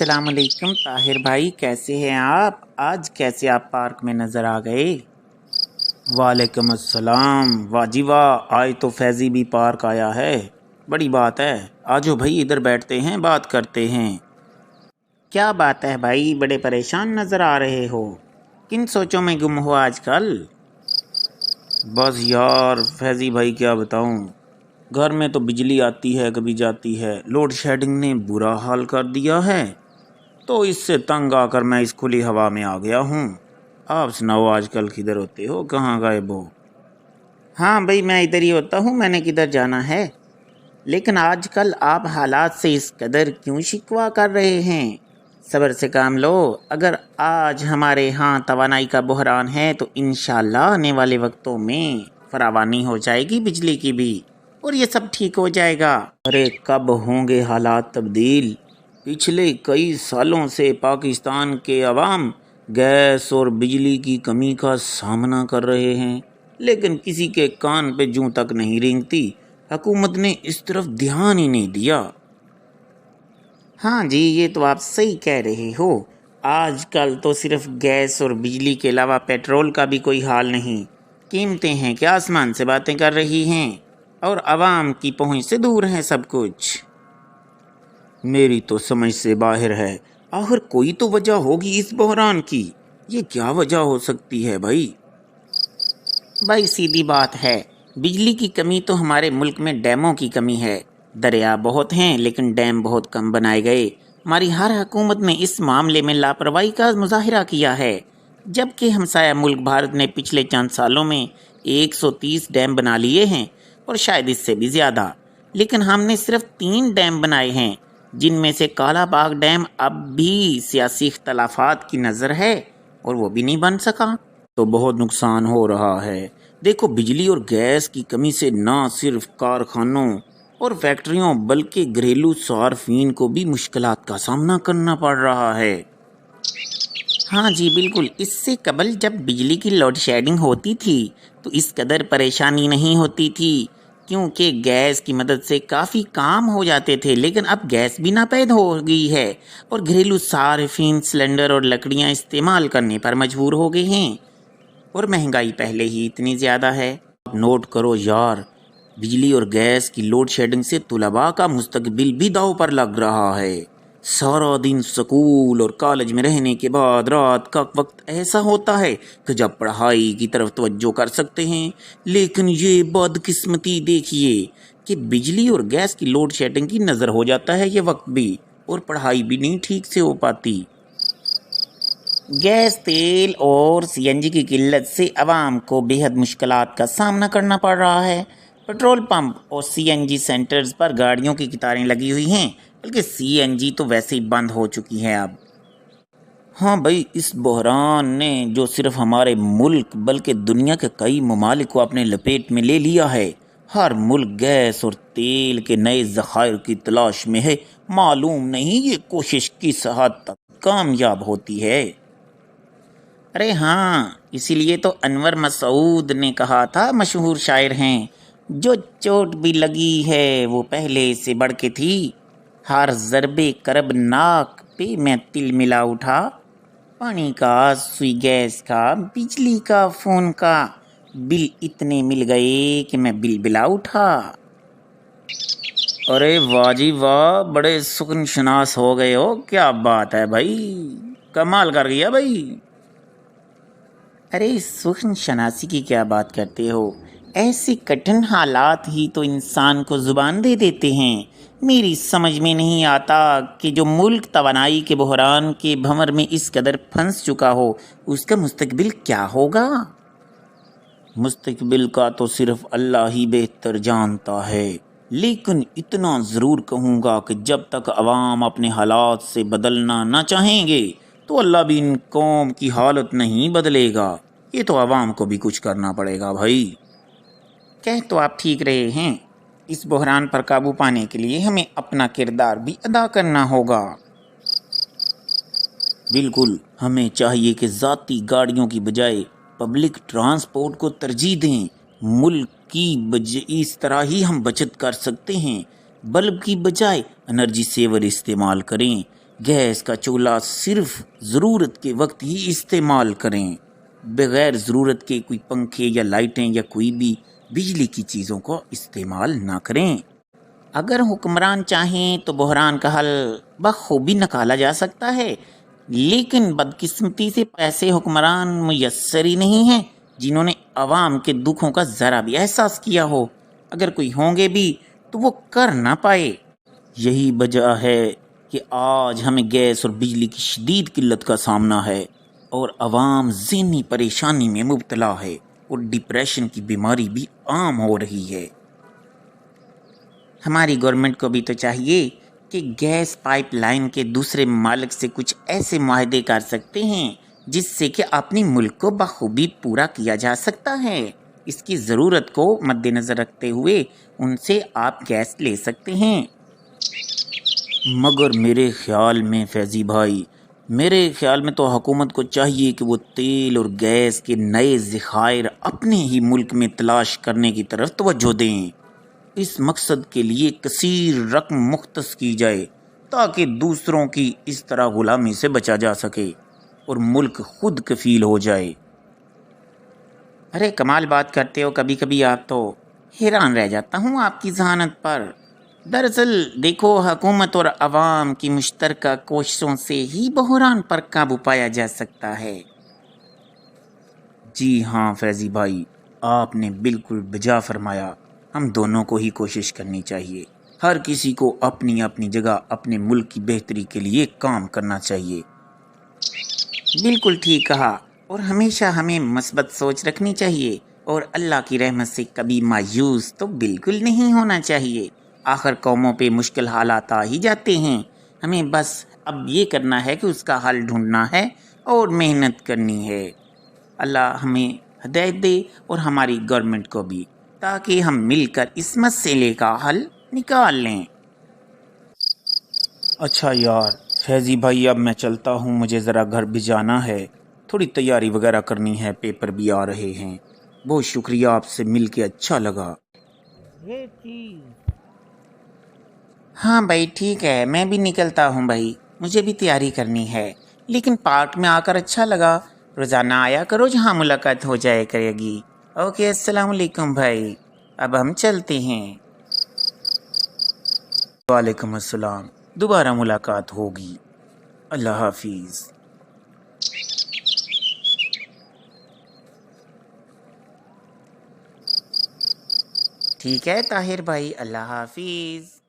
अस्सलाम वालेकुम ताहिर भाई, कैसे हैं आप? आज कैसे आप पार्क में नज़र आ गए? वालेकुम अस्सलाम। वाह जी वाह, आज तो फैज़ी भी पार्क आया है। बड़ी बात है। आजो भाई, इधर बैठते हैं, बात करते हैं। क्या बात है भाई, बड़े परेशान नज़र आ रहे हो। किन सोचों में गुम हो आजकल? बस यार फैज़ी भाई, क्या बताऊं। घर में तो बिजली आती है कभी जाती है, लोड शेडिंग ने बुरा हाल कर दिया है। तो इससे तंग आकर मैं इस खुली हवा में आ गया हूँ। आप सुनाओ, आजकल किधर होते हो, कहाँ गायब हो? हाँ भाई, मैं इधर ही होता हूँ, मैंने किधर जाना है। लेकिन आजकल आप हालात से इस कदर क्यों शिकवा कर रहे हैं? सब्र से काम लो। अगर आज हमारे यहाँ तवानाई का बहरान है तो इंशाल्लाह आने वाले वक्तों में फरावानी हो जाएगी बिजली की भी, और ये सब ठीक हो जाएगा। अरे कब होंगे हालात तब्दील? पिछले कई सालों से पाकिस्तान के अवाम गैस और बिजली की कमी का सामना कर रहे हैं, लेकिन किसी के कान पे जूं तक नहीं रेंगती। हुकूमत ने इस तरफ ध्यान ही नहीं दिया। हाँ जी, ये तो आप सही कह रहे हो। आजकल तो सिर्फ गैस और बिजली के अलावा पेट्रोल का भी कोई हाल नहीं। कीमतें हैं क्या आसमान से बातें कर रही हैं, और आवाम की पहुंच से दूर है सब कुछ। मेरी तो समझ से बाहर है। आखिर कोई तो वजह होगी इस बहरान की। ये क्या वजह हो सकती है भाई? भाई सीधी बात है, बिजली की कमी तो हमारे मुल्क में डैमों की कमी है। दरिया बहुत हैं लेकिन डैम बहुत कम बनाए गए। हमारी हर हुकूमत ने इस मामले में लापरवाही का मुजाहिरा किया है, जबकि हमसाया मुल्क भारत ने पिछले चंद सालों में 130 डैम बना लिए हैं, और शायद इससे भी ज़्यादा। लेकिन हमने सिर्फ 3 डैम बनाए हैं, जिनमें से काला बाग डैम अब भी सियासी इख्तलाफात की नज़र है और वो भी नहीं बन सका। तो बहुत नुकसान हो रहा है। देखो, बिजली और गैस की कमी से ना सिर्फ कारखानों और फैक्ट्रियों बल्कि घरेलू सार्फिन को भी मुश्किलात का सामना करना पड़ रहा है। हाँ जी बिल्कुल, इससे कबल जब बिजली की लोड शेडिंग होती थी तो इस कदर परेशानी नहीं होती थी, क्योंकि गैस की मदद से काफ़ी काम हो जाते थे। लेकिन अब गैस भी नापैद हो गई है और घरेलू सार्फिन सिलेंडर और लकड़ियाँ इस्तेमाल करने पर मजबूर हो गए हैं, और महंगाई पहले ही इतनी ज़्यादा है। आप नोट करो यार, बिजली और गैस की लोड शेडिंग से तुलबा का मुस्तकबिल भी दांव पर लग रहा है। सारा दिन स्कूल और कॉलेज में रहने के बाद रात का वक्त ऐसा होता है कि जब पढ़ाई की तरफ तवज्जो कर सकते हैं, लेकिन ये बदकिस्मती देखिए कि बिजली और गैस की लोड शेडिंग की नज़र हो जाता है ये वक्त भी, और पढ़ाई भी नहीं ठीक से हो पाती। गैस, तेल और सीएनजी की किल्लत से आवाम को बेहद मुश्किलात का सामना करना पड़ रहा है। पेट्रोल पंप और सीएनजी सेंटर्स पर गाड़ियों की कतारें लगी हुई हैं, बल्कि सीएनजी तो वैसे ही बंद हो चुकी है अब। हाँ भाई, इस बहरान ने जो सिर्फ हमारे मुल्क बल्कि दुनिया के कई ममालिक को अपने लपेट में ले लिया है। हर मुल्क गैस और तेल के नए ज़खायर की तलाश में है। मालूम नहीं ये कोशिश किस हद तक कामयाब होती है। अरे हाँ, इसीलिए तो अनवर मसूद ने कहा था, मशहूर शायर हैं, जो चोट भी लगी है वो पहले से बढ़ के थी। हर ज़रबे करब नाक पे मैं तिल मिला उठा। पानी का, सुई गैस का, बिजली का, फ़ोन का बिल इतने मिल गए कि मैं बिल बिला उठा। अरे वाह जी वाह, बड़े सुकन शनास हो गए हो। क्या बात है भाई, कमाल कर गया भाई। अरे सूक्ष्म शनासी की क्या बात करते हो? ऐसे कठिन हालात ही तो इंसान को ज़ुबान दे देते हैं। मेरी समझ में नहीं आता कि जो मुल्क तवानाई के बहरान के भंवर में इस कदर फंस चुका हो, उसका मुस्तकबिल क्या होगा। मुस्तकबिल का तो सिर्फ अल्लाह ही बेहतर जानता है, लेकिन इतना ज़रूर कहूँगा कि जब तक अवाम अपने हालात से बदलना ना चाहेंगे तो अल्लाह भी इन कौम की हालत नहीं बदलेगा। ये तो अवाम को भी कुछ करना पड़ेगा भाई। कह तो आप ठीक रहे हैं, इस बहरान पर काबू पाने के लिए हमें अपना किरदार भी अदा करना होगा। बिल्कुल, हमें चाहिए कि ज़ाती गाड़ियों की बजाय पब्लिक ट्रांसपोर्ट को तरजीह दें। मुल्क की इस तरह ही हम बचत कर सकते हैं। बल्ब की बजाय एनर्जी सेवर इस्तेमाल करें। گیس کا چولہا صرف ضرورت کے وقت ہی استعمال کریں، بغیر ضرورت کے کوئی پنکھے یا لائٹیں یا کوئی بھی بجلی کی چیزوں کو استعمال نہ کریں۔ اگر حکمران چاہیں تو بحران کا حل بخوبی نکالا جا سکتا ہے، لیکن بدقسمتی سے ایسے حکمران میسر ہی نہیں ہیں جنہوں نے عوام کے دکھوں کا ذرا بھی احساس کیا ہو۔ اگر کوئی ہوں گے بھی تو وہ کر نہ پائے۔ یہی وجہ ہے کہ آج ہمیں گیس اور بجلی کی شدید قلت کا سامنا ہے، اور عوام ذہنی پریشانی میں مبتلا ہے، اور ڈپریشن کی بیماری بھی عام ہو رہی ہے۔ ہماری گورنمنٹ کو بھی تو چاہیے کہ گیس پائپ لائن کے دوسرے ممالک سے کچھ ایسے معاہدے کر سکتے ہیں جس سے کہ اپنی ملک کو بخوبی پورا کیا جا سکتا ہے۔ اس کی ضرورت کو مد نظر رکھتے ہوئے ان سے آپ گیس لے سکتے ہیں۔ مگر میرے خیال میں فیضی بھائی، میرے خیال میں تو حکومت کو چاہیے کہ وہ تیل اور گیس کے نئے ذخائر اپنے ہی ملک میں تلاش کرنے کی طرف توجہ دیں۔ اس مقصد کے لیے کثیر رقم مختص کی جائے تاکہ دوسروں کی اس طرح غلامی سے بچا جا سکے اور ملک خود کفیل ہو جائے۔ ارے کمال بات کرتے ہو، کبھی کبھی آپ تو حیران رہ جاتا ہوں آپ کی ذہانت پر۔ دراصل دیکھو، حکومت اور عوام کی مشترکہ کوششوں سے ہی بحران پر قابو پایا جا سکتا ہے۔ جی ہاں فیضی بھائی، آپ نے بالکل بجا فرمایا۔ ہم دونوں کو ہی کوشش کرنی چاہیے، ہر کسی کو اپنی اپنی جگہ اپنے ملک کی بہتری کے لیے کام کرنا چاہیے۔ بالکل ٹھیک کہا، اور ہمیشہ ہمیں مثبت سوچ رکھنی چاہیے، اور اللہ کی رحمت سے کبھی مایوس تو بالکل نہیں ہونا چاہیے۔ آخر قوموں پہ مشکل حالات آ ہی جاتے ہیں، ہمیں بس اب یہ کرنا ہے کہ اس کا حل ڈھونڈنا ہے اور محنت کرنی ہے۔ اللہ ہمیں ہدایت دے اور ہماری گورنمنٹ کو بھی، تاکہ ہم مل کر اس مسئلے کا حل نکال لیں۔ اچھا یار فیضی بھائی، اب میں چلتا ہوں، مجھے ذرا گھر بھی جانا ہے، تھوڑی تیاری وغیرہ کرنی ہے، پیپر بھی آ رہے ہیں۔ بہت شکریہ، آپ سے مل کے اچھا لگا۔ یہ چیز ہاں بھائی ٹھیک ہے، میں بھی نکلتا ہوں بھائی، مجھے بھی تیاری کرنی ہے، لیکن پارک میں آ کر اچھا لگا۔ روزانہ آیا کرو جہاں ملاقات ہو جائے کرے گی۔ اوکے، السلام علیکم بھائی، اب ہم چلتے ہیں۔ وعلیکم السلام، دوبارہ ملاقات ہوگی۔ اللہ حافظ۔ ٹھیک ہے طاہر بھائی، اللہ حافظ۔